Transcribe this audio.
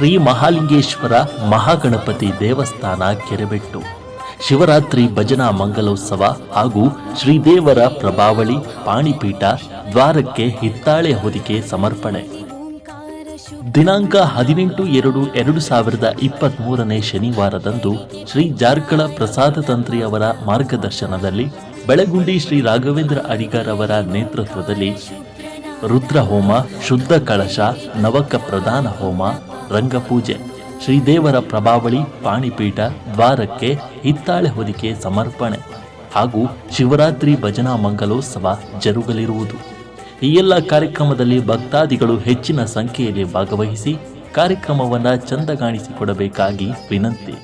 ಶ್ರೀ ಮಹಾಲಿಂಗೇಶ್ವರ ಮಹಾಗಣಪತಿ ದೇವಸ್ಥಾನ ಕೆರೆಬೆಟ್ಟು ಶಿವರಾತ್ರಿ ಭಜನಾ ಮಂಗಲೋತ್ಸವ ಹಾಗೂ ಶ್ರೀದೇವರ ಪ್ರಭಾವಳಿ ಪಾಣಿಪೀಠ ದ್ವಾರಕ್ಕೆ ಹಿತ್ತಾಳೆ ಹೊದಿಕೆ ಸಮರ್ಪಣೆ. ದಿನಾಂಕ 18/2/2023 ಶನಿವಾರದಂದು ಶ್ರೀ ಜಾರ್ಕಳ ಪ್ರಸಾದ ತಂತ್ರಿಯವರ ಮಾರ್ಗದರ್ಶನದಲ್ಲಿ ಬೆಳಗುಂಡಿ ಶ್ರೀ ರಾಘವೇಂದ್ರ ಅಡಿಗರ್ ಅವರ ನೇತೃತ್ವದಲ್ಲಿ ರುದ್ರಹೋಮ, ಶುದ್ಧ ಕಳಶ, ನವಕ ಪ್ರಧಾನ ಹೋಮ, ರಂಗಪೂಜೆ, ಶ್ರೀದೇವರ ಪ್ರಭಾವಳಿ ಪಾಣಿಪೀಠ ದ್ವಾರಕ್ಕೆ ಹಿತ್ತಾಳೆ ಹೊದಿಕೆ ಸಮರ್ಪಣೆ ಹಾಗೂ ಶಿವರಾತ್ರಿ ಭಜನಾ ಮಂಗಲೋತ್ಸವ ಜರುಗಲಿರುವುದು. ಈ ಎಲ್ಲ ಕಾರ್ಯಕ್ರಮದಲ್ಲಿ ಭಕ್ತಾದಿಗಳು ಹೆಚ್ಚಿನ ಸಂಖ್ಯೆಯಲ್ಲಿ ಭಾಗವಹಿಸಿ ಕಾರ್ಯಕ್ರಮವನ್ನು ಚಂದಗಾಣಿಸಿಕೊಡಬೇಕಾಗಿ ವಿನಂತಿ.